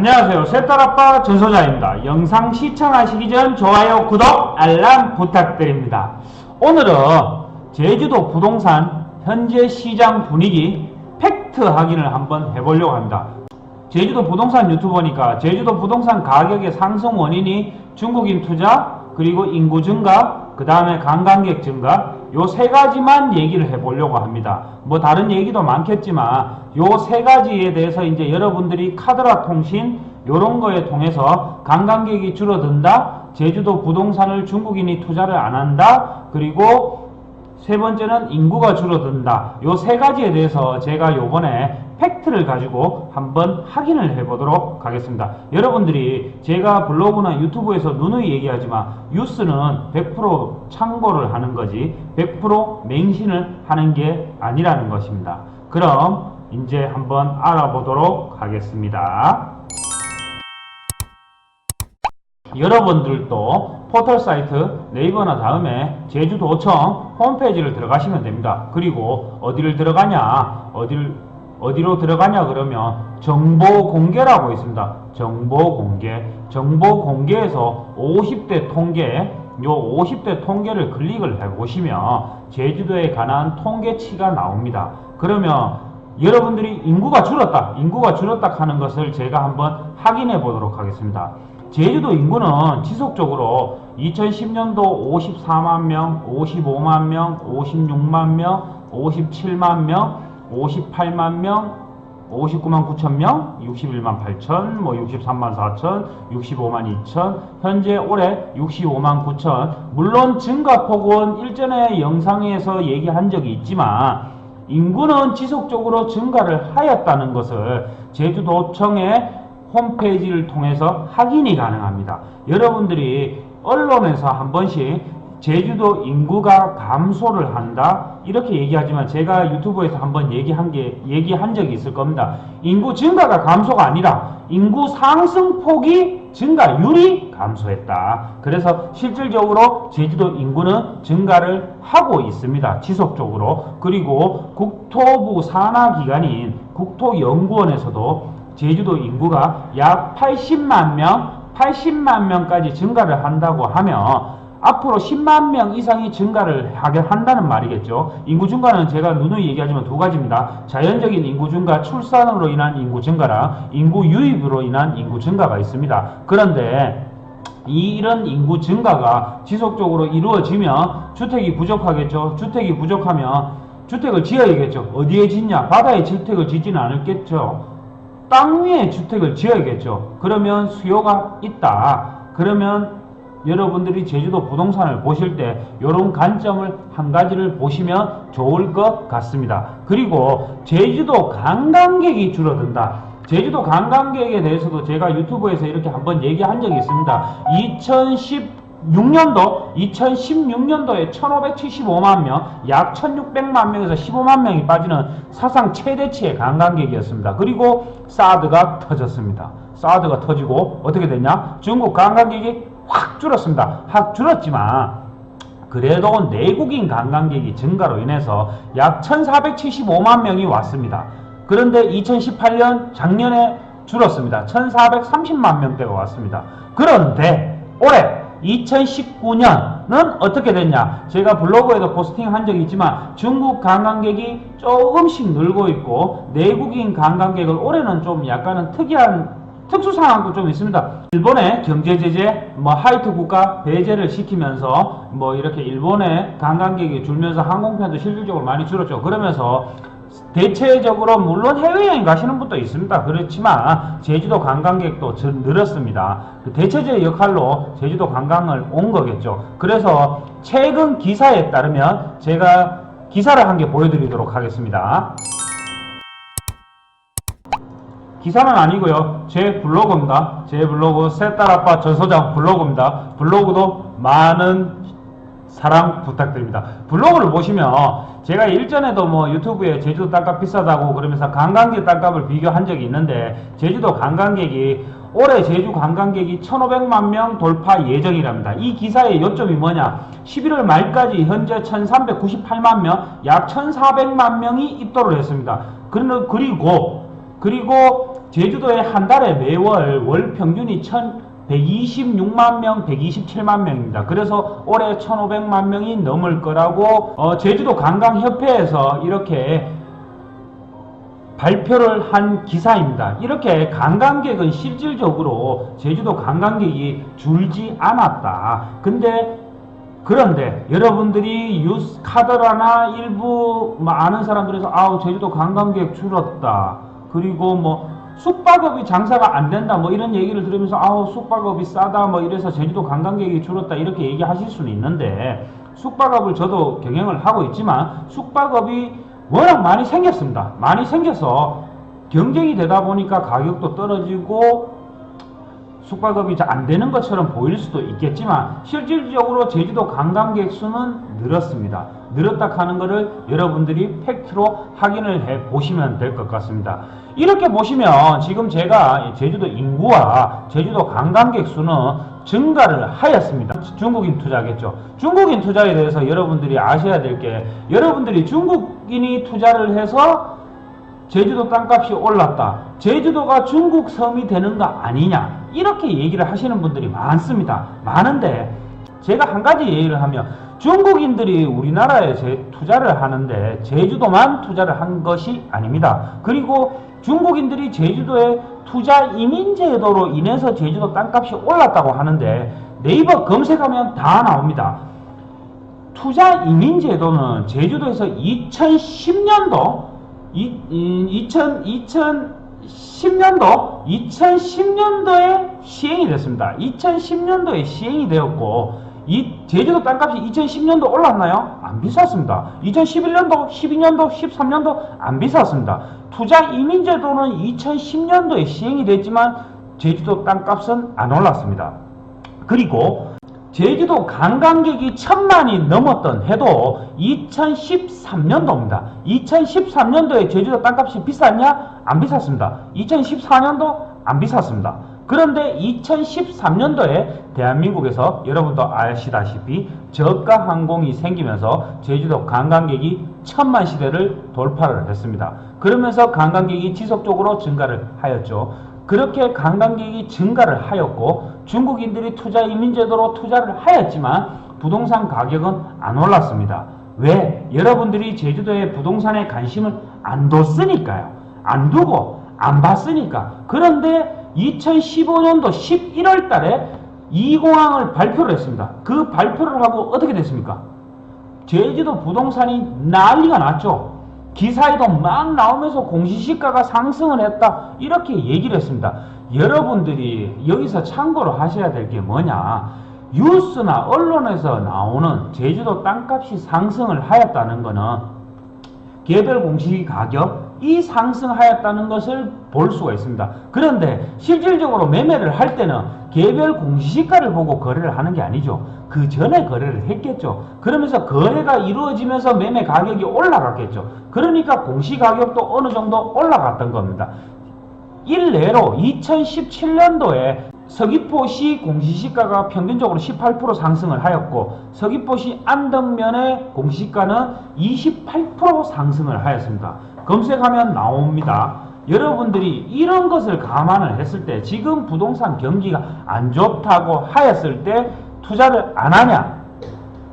안녕하세요. 새딸아빠 전소자입니다. 영상 시청하시기 전 좋아요, 구독, 알람 부탁드립니다. 오늘은 제주도 부동산 현재 시장 분위기 팩트 확인을 한번 해보려고 합니다. 제주도 부동산 유튜버니까 제주도 부동산 가격의 상승 원인이 중국인 투자, 그리고 인구 증가, 그 다음에 관광객 증가, 요 세 가지만 얘기를 해보려고 합니다. 뭐 다른 얘기도 많겠지만 요 세 가지에 대해서 이제 여러분들이 카드라 통신 요런 거에 통해서 관광객이 줄어든다, 제주도 부동산을 중국인이 투자를 안 한다, 그리고 세 번째는 인구가 줄어든다. 요 세 가지에 대해서 제가 요번에 팩트를 가지고 한번 확인을 해보도록 하겠습니다. 여러분들이 제가 블로그나 유튜브에서 누누이 얘기하지만 뉴스는 100% 참고를 하는 거지 100% 맹신을 하는 게 아니라는 것입니다. 그럼 이제 한번 알아보도록 하겠습니다. 여러분들도 포털사이트 네이버나 다음에 제주도청 홈페이지를 들어가시면 됩니다. 그리고 어디를 들어가냐, 어디로 들어가냐 그러면 정보 공개라고 있습니다. 정보 공개. 정보 공개에서 50대 통계, 요 50대 통계를 클릭을 해보시면 제주도에 관한 통계치가 나옵니다. 그러면 여러분들이 인구가 줄었다 하는 것을 제가 한번 확인해 보도록 하겠습니다. 제주도 인구는 지속적으로 2010년도 54만 명, 55만 명, 56만 명, 57만 명, 58만 명, 59만 9천 명, 61만 8천, 63만 4천, 65만 2천, 현재 올해 65만 9천. 물론 증가폭은 일전에 영상에서 얘기한 적이 있지만 인구는 지속적으로 증가를 하였다는 것을 제주도청의 홈페이지를 통해서 확인이 가능합니다. 여러분들이 언론에서 한 번씩 제주도 인구가 감소를 한다 이렇게 얘기하지만 제가 유튜브에서 한번 얘기한 적이 있을 겁니다. 인구 증가가 감소가 아니라 인구 상승폭이 증가율이 감소했다. 그래서 실질적으로 제주도 인구는 증가를 하고 있습니다. 지속적으로. 그리고 국토부 산하기관인 국토연구원에서도 제주도 인구가 약 80만 명까지 증가를 한다고 하면 앞으로 10만 명 이상이 증가를 하게 한다는 말이겠죠. 인구 증가는 제가 누누이 얘기하지만 두 가지입니다. 자연적인 인구 증가, 출산으로 인한 인구 증가랑 인구 유입으로 인한 인구 증가가 있습니다. 그런데 이런 인구 증가가 지속적으로 이루어지면 주택이 부족하겠죠. 주택이 부족하면 주택을 지어야겠죠. 어디에 짓냐? 바다에 주택을 짓지는 않겠죠. 땅 위에 주택을 지어야겠죠. 그러면 수요가 있다. 그러면 여러분들이 제주도 부동산을 보실 때 이런 관점을 한 가지를 보시면 좋을 것 같습니다. 그리고 제주도 관광객이 줄어든다. 제주도 관광객에 대해서도 제가 유튜브에서 이렇게 한번 얘기한 적이 있습니다. 2016년도에 1575만 명, 약 1600만 명에서 15만 명이 빠지는 사상 최대치의 관광객이었습니다. 그리고 사드가 터졌습니다. 사드가 터지고 어떻게 됐냐? 중국 관광객이 확 줄었습니다. 확 줄었지만 그래도 내국인 관광객이 증가로 인해서 약 1475만 명이 왔습니다. 그런데 2018년 작년에 줄었습니다. 1430만 명대가 왔습니다. 그런데 올해 2019년은 어떻게 됐냐? 제가 블로그에도 포스팅한 적이 있지만 중국 관광객이 조금씩 늘고 있고 내국인 관광객을 올해는 좀 약간은 특이한 특수 상황도 좀 있습니다. 일본의 경제 제재, 하이트 국가 배제를 시키면서 이렇게 일본의 관광객이 줄면서 항공편도 실질적으로 많이 줄었죠. 그러면서 대체적으로 물론 해외여행 가시는 분도 있습니다. 그렇지만 제주도 관광객도 늘었습니다. 대체적 역할로 제주도 관광을 온 거겠죠. 그래서 최근 기사에 따르면 제가 기사를 한 개 보여드리도록 하겠습니다. 기사는 아니고요. 제 블로그입니다. 제 블로그 새딸아빠 전소장 블로그입니다. 블로그도 많은 사랑 부탁드립니다. 블로그를 보시면 제가 일전에도 유튜브에 제주도 땅값 비싸다고 그러면서 관광지 땅값을 비교한 적이 있는데 제주도 관광객이 올해 제주 관광객이 1500만 명 돌파 예정이랍니다. 이 기사의 요점이 뭐냐? 11월 말까지 현재 1398만 명, 약 1400만 명이 입도를 했습니다. 그리고 제주도에 한 달에 매월 월 평균이 126만 명, 127만 명입니다. 그래서 올해 1,500만 명이 넘을 거라고 제주도 관광협회에서 이렇게 발표를 한 기사입니다. 이렇게 관광객은 실질적으로 제주도 관광객이 줄지 않았다. 그런데 여러분들이 카더라나 일부 아는 사람들에서 제주도 관광객 줄었다. 그리고 숙박업이 장사가 안 된다 이런 얘기를 들으면서 숙박업이 싸다 이래서 제주도 관광객이 줄었다 이렇게 얘기하실 수는 있는데, 숙박업을 저도 경영을 하고 있지만 숙박업이 워낙 많이 생겼습니다. 많이 생겨서 경쟁이 되다 보니까 가격도 떨어지고 숙박업이 잘 안 되는 것처럼 보일 수도 있겠지만 실질적으로 제주도 관광객 수는 늘었습니다. 늘었다 하는 것을 여러분들이 팩트로 확인을 해 보시면 될 것 같습니다. 이렇게 보시면 지금 제가 제주도 인구와 제주도 관광객 수는 증가를 하였습니다. 중국인 투자겠죠. 중국인 투자에 대해서 여러분들이 아셔야 될 게, 여러분들이 중국인이 투자를 해서 제주도 땅값이 올랐다, 제주도가 중국 섬이 되는 거 아니냐, 이렇게 얘기를 하시는 분들이 많습니다. 많은데 제가 한 가지 얘기를 하면, 중국인들이 우리나라에 투자를 하는데 제주도만 투자를 한 것이 아닙니다. 그리고 중국인들이 제주도에 투자 이민 제도로 인해서 제주도 땅값이 올랐다고 하는데 네이버 검색하면 다 나옵니다. 투자 이민 제도는 제주도에서 2010년도에 시행이 됐습니다. 2010년도에 시행이 되었고, 이 제주도 땅값이 2010년도 올랐나요? 안 비쌌습니다. 2011년도, 12년도, 13년도 안 비쌌습니다. 투자 이민 제도는 2010년도에 시행이 됐지만 제주도 땅값은 안 올랐습니다. 그리고 제주도 관광객이 1,000만이 넘었던 해도 2013년도입니다. 2013년도에 제주도 땅값이 비쌌냐? 안 비쌌습니다. 2014년도 안 비쌌습니다. 그런데 2013년도에 대한민국에서 여러분도 아시다시피 저가 항공이 생기면서 제주도 관광객이 1,000만 시대를 돌파를 했습니다. 그러면서 관광객이 지속적으로 증가를 하였죠. 그렇게 관광객이 증가를 하였고 중국인들이 투자 이민제도로 투자를 하였지만 부동산 가격은 안 올랐습니다. 왜? 여러분들이 제주도의 부동산에 관심을 안 뒀으니까요. 안 두고 안 봤으니까. 그런데 2015년도 11월 달에 이공항을 발표를 했습니다. 그 발표를 하고 어떻게 됐습니까? 제주도 부동산이 난리가 났죠. 기사에도 막 나오면서 공시지가가 상승을 했다, 이렇게 얘기를 했습니다. 여러분들이 여기서 참고로 하셔야 될 게 뭐냐, 뉴스나 언론에서 나오는 제주도 땅값이 상승을 하였다는 것은 개별 공시가격이 상승하였다는 것을 볼 수가 있습니다. 그런데 실질적으로 매매를 할 때는 개별 공시지가를 보고 거래를 하는 게 아니죠. 그 전에 거래를 했겠죠. 그러면서 거래가 이루어지면서 매매 가격이 올라갔겠죠. 그러니까 공시가격도 어느 정도 올라갔던 겁니다. 일례로 2017년도에 서귀포시 공시지가가 평균적으로 18% 상승을 하였고 서귀포시 안덕면의 공시지가는 28% 상승을 하였습니다. 검색하면 나옵니다. 여러분들이 이런 것을 감안을 했을 때 지금 부동산 경기가 안 좋다고 하였을 때 투자를 안 하냐?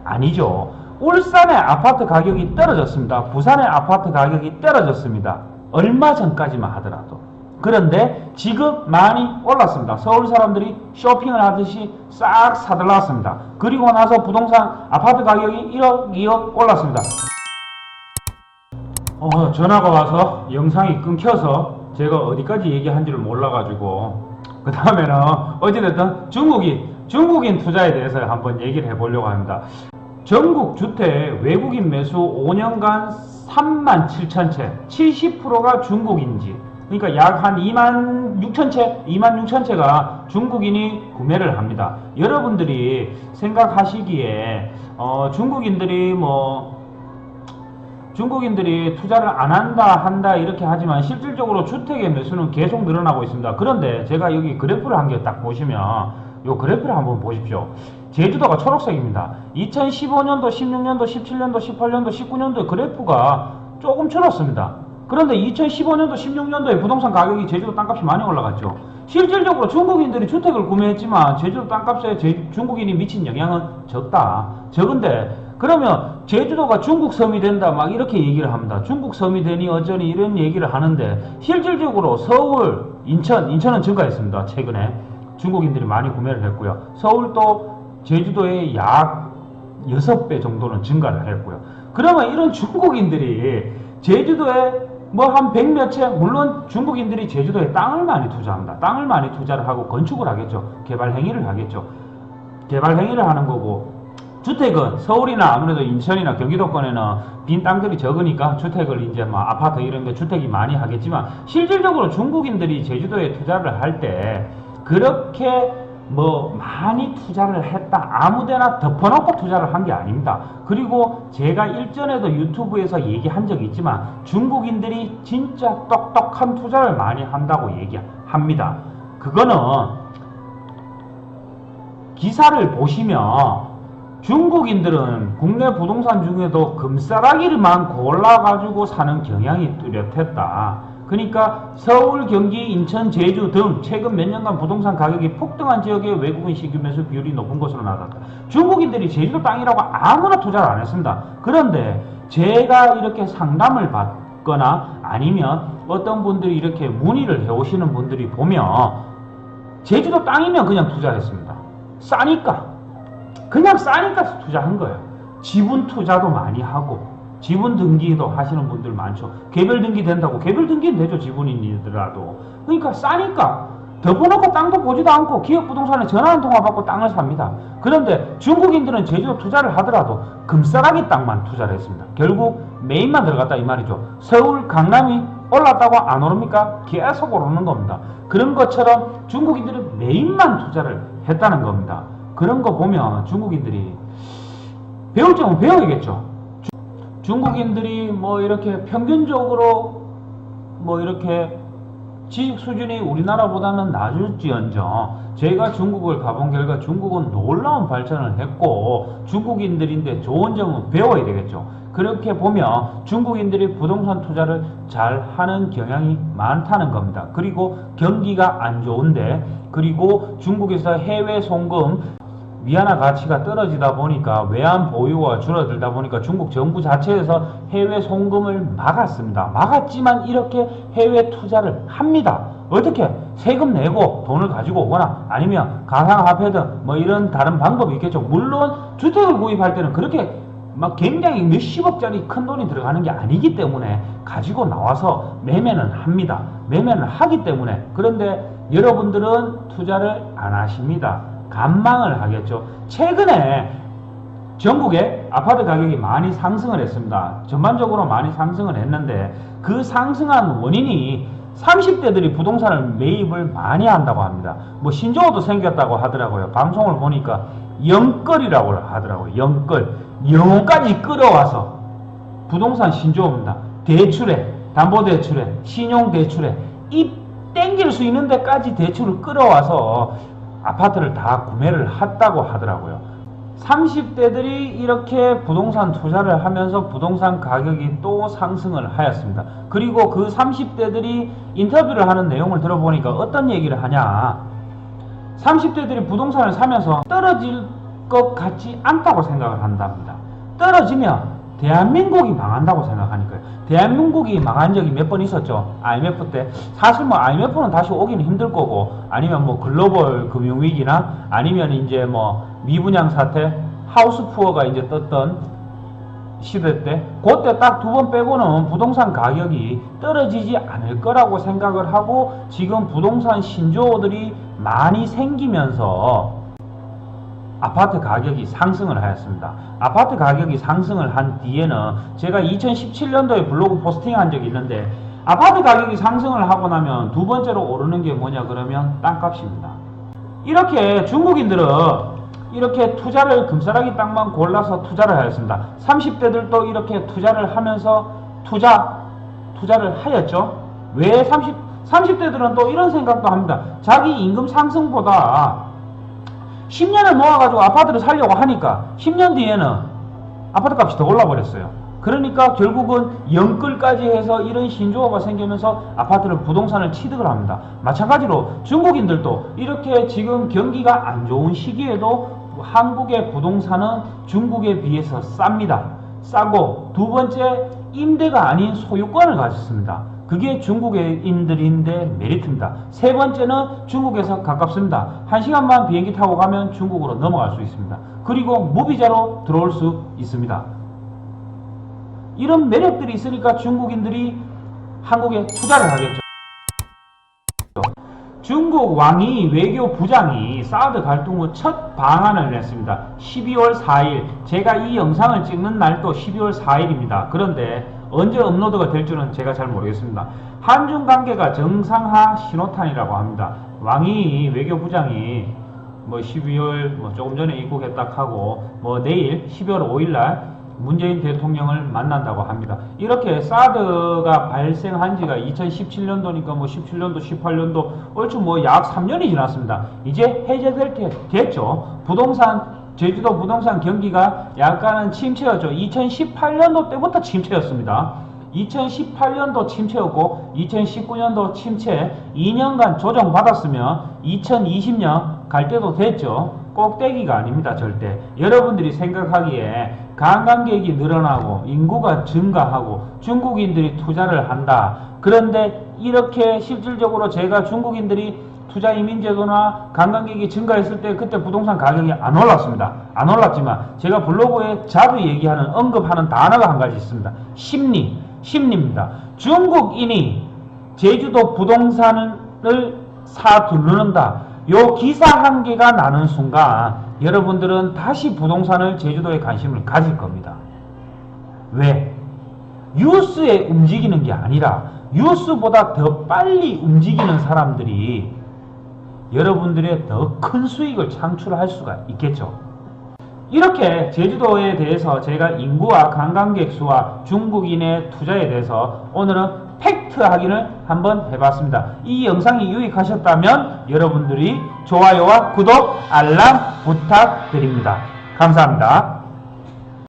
아니죠. 울산의 아파트 가격이 떨어졌습니다. 부산의 아파트 가격이 떨어졌습니다. 얼마 전까지만 하더라도. 그런데 지금 많이 올랐습니다. 서울 사람들이 쇼핑을 하듯이 싹 사들어왔습니다. 그리고 나서 부동산 아파트 가격이 1억, 2억 올랐습니다. 전화가 와서 영상이 끊겨서 제가 어디까지 얘기한지를 몰라가지고 그 다음에는 어찌됐든 중국인 투자에 대해서 한번 얘기를 해보려고 합니다. 전국 주택 외국인 매수 5년간 37,000채, 70%가 중국인지, 그러니까 약 한 26,000채가 중국인이 구매를 합니다. 여러분들이 생각하시기에 중국인들이 투자를 안 한다 이렇게 하지만 실질적으로 주택의 매수는 계속 늘어나고 있습니다. 그런데 제가 여기 그래프를 한 개 딱 보시면 이 그래프를 한번 보십시오. 제주도가 초록색입니다. 2015년도, 16년도, 17년도, 18년도, 19년도의 그래프가 조금 줄었습니다. 그런데 2015년도, 16년도에 부동산 가격이 제주도 땅값이 많이 올라갔죠. 실질적으로 중국인들이 주택을 구매했지만 제주도 땅값에 중국인이 미친 영향은 적은데 그러면 제주도가 중국 섬이 된다 막 이렇게 얘기를 합니다. 중국 섬이 되니 어쩌니 이런 얘기를 하는데 실질적으로 서울, 인천은 증가했습니다. 최근에 중국인들이 많이 구매를 했고요. 서울도 제주도의 약 6배 정도는 증가를 했고요. 그러면 이런 중국인들이 제주도에 뭐 한 100몇 채, 물론 중국인들이 제주도에 땅을 많이 투자합니다. 땅을 많이 투자를 하고 건축을 하겠죠. 개발 행위를 하겠죠. 개발 행위를 하는 거고, 주택은 서울이나 아무래도 인천이나 경기도권에는 빈 땅들이 적으니까 주택을 이제 뭐 아파트 이런 데 주택이 많이 하겠지만 실질적으로 중국인들이 제주도에 투자를 할 때 그렇게 뭐 많이 투자를 했다 아무데나 덮어놓고 투자를 한 게 아닙니다. 그리고 제가 일전에도 유튜브에서 얘기한 적이 있지만 중국인들이 진짜 똑똑한 투자를 많이 한다고 얘기합니다. 그거는 기사를 보시면 중국인들은 국내 부동산 중에도 금싸라기를만 골라가지고 사는 경향이 뚜렷했다. 그러니까 서울, 경기, 인천, 제주 등 최근 몇 년간 부동산 가격이 폭등한 지역에 외국인 신규 매수 비율이 높은 것으로 나타났다. 중국인들이 제주도 땅이라고 아무나 투자를 안 했습니다. 그런데 제가 이렇게 상담을 받거나 아니면 어떤 분들이 이렇게 문의를 해오시는 분들이 보면 제주도 땅이면 그냥 투자를 했습니다. 그냥 싸니까 투자한 거예요. 지분 투자도 많이 하고 지분 등기도 하시는 분들 많죠. 개별 등기 된다고. 개별 등기는 되죠. 지분인이더라도. 그러니까 싸니까 덮어놓고 땅도 보지도 않고 기업부동산에 전화 한 통화 받고 땅을 삽니다. 그런데 중국인들은 제주도 투자를 하더라도 금싸라기 땅만 투자를 했습니다. 결국 메인만 들어갔다 이 말이죠. 서울, 강남이 올랐다고 안 오릅니까? 계속 오르는 겁니다. 그런 것처럼 중국인들은 메인만 투자를 했다는 겁니다. 그런 거 보면 중국인들이 배울 점은 배워야겠죠. 중국인들이 뭐 이렇게 평균적으로 뭐 이렇게 지식 수준이 우리나라보다는 낮을지언정 제가 중국을 가본 결과 중국은 놀라운 발전을 했고 중국인들인데 좋은 점은 배워야 되겠죠. 그렇게 보면 중국인들이 부동산 투자를 잘 하는 경향이 많다는 겁니다. 그리고 경기가 안 좋은데 그리고 중국에서 해외 송금 위안화 가치가 떨어지다 보니까 외환 보유가 줄어들다 보니까 중국 정부 자체에서 해외 송금을 막았지만 이렇게 해외 투자를 합니다. 어떻게? 세금 내고 돈을 가지고 오거나 아니면 가상화폐든 뭐 이런 다른 방법이 있겠죠. 물론 주택을 구입할 때는 그렇게 막 굉장히 몇십억짜리 큰 돈이 들어가는 게 아니기 때문에 가지고 나와서 매매는 합니다. 매매는 하기 때문에. 그런데 여러분들은 투자를 안 하십니다. 간망을 하겠죠. 최근에 전국에 아파트 가격이 많이 상승을 했습니다. 전반적으로 많이 상승을 했는데 그 상승한 원인이 30대들이 부동산을 매입을 많이 한다고 합니다. 뭐 신조어도 생겼다고 하더라고요. 방송을 보니까 영끌이라고 하더라고요. 영혼까지 끌어와서 부동산 신조어입니다. 대출에, 담보대출에, 신용대출에 입 땡길 수 있는 데까지 대출을 끌어와서 아파트를 다 구매를 했다고 하더라고요. 30대들이 이렇게 부동산 투자를 하면서 부동산 가격이 또 상승을 하였습니다. 그리고 그 30대들이 인터뷰를 하는 내용을 들어보니까 어떤 얘기를 하냐. 30대들이 부동산을 사면서 떨어질 것 같지 않다고 생각을 한답니다. 떨어지면 대한민국이 망한다고 생각하니까요. 대한민국이 망한 적이 몇 번 있었죠. IMF 때. 사실 뭐 IMF는 다시 오기는 힘들 거고 아니면 뭐 글로벌 금융위기나 아니면 이제 뭐 미분양 사태, 하우스푸어가 이제 떴던 시대 때 그때 딱 두 번 빼고는 부동산 가격이 떨어지지 않을 거라고 생각을 하고 지금 부동산 신조어들이 많이 생기면서 아파트 가격이 상승을 하였습니다. 아파트 가격이 상승을 한 뒤에는 제가 2017년도에 블로그 포스팅한 적이 있는데 아파트 가격이 상승을 하고 나면 두 번째로 오르는 게 뭐냐 그러면 땅값입니다. 이렇게 중국인들은 이렇게 투자를 금싸라기 땅만 골라서 투자를 하였습니다. 30대들도 이렇게 투자를 하면서 투자를 하였죠. 왜 30대들은 또 이런 생각도 합니다. 자기 임금 상승보다 10년을 모아가지고 아파트를 살려고 하니까 10년 뒤에는 아파트 값이 더 올라버렸어요. 그러니까 결국은 영끌까지 해서 이런 신조어가 생기면서 아파트를 부동산을 취득을 합니다. 마찬가지로 중국인들도 이렇게 지금 경기가 안 좋은 시기에도 한국의 부동산은 중국에 비해서 쌉니다. 싸고 두 번째 임대가 아닌 소유권을 가졌습니다. 그게 중국인들인데 메리트입니다. 세 번째는 중국에서 가깝습니다. 1시간만 비행기 타고 가면 중국으로 넘어갈 수 있습니다. 그리고 무비자로 들어올 수 있습니다. 이런 매력들이 있으니까 중국인들이 한국에 투자를 하겠죠. 중국 왕이 외교 부장이 사드 갈등 후 첫 방안을 냈습니다. 12월 4일, 제가 이 영상을 찍는 날도 12월 4일입니다. 그런데 언제 업로드가 될 줄은 제가 잘 모르겠습니다. 한중 관계가 정상화 신호탄이라고 합니다. 왕이 외교부장이 12월 조금 전에 입국했다 하고 내일 12월 5일 날 문재인 대통령을 만난다고 합니다. 이렇게 사드가 발생한 지가 2017년도니까 17년도, 18년도 얼추 약 3년이 지났습니다. 이제 해제될 때 됐죠. 제주도 부동산 경기가 약간은 침체였죠. 2018년도 때부터 침체였습니다. 2018년도 침체였고 2019년도 침체 2년간 조정받았으면 2020년 갈 때도 됐죠. 꼭대기가 아닙니다. 절대. 여러분들이 생각하기에 관광객이 늘어나고 인구가 증가하고 중국인들이 투자를 한다. 그런데 이렇게 실질적으로 제가 중국인들이 투자 이민제도나 관광객이 증가했을 때 그때 부동산 가격이 안 올랐습니다. 안 올랐지만 제가 블로그에 자주 얘기하는 언급하는 단어가 한 가지 있습니다. 심리입니다. 중국인이 제주도 부동산을 사두르는다. 요 기사 한 개가 나는 순간 여러분들은 다시 부동산을 제주도에 관심을 가질 겁니다. 왜? 뉴스에 움직이는 게 아니라 뉴스보다 더 빨리 움직이는 사람들이 여러분들의 더 큰 수익을 창출할 수가 있겠죠. 이렇게 제주도에 대해서 제가 인구와 관광객 수와 중국인의 투자에 대해서 오늘은 팩트 확인을 한번 해봤습니다. 이 영상이 유익하셨다면 여러분들이 좋아요와 구독, 알람 부탁드립니다. 감사합니다.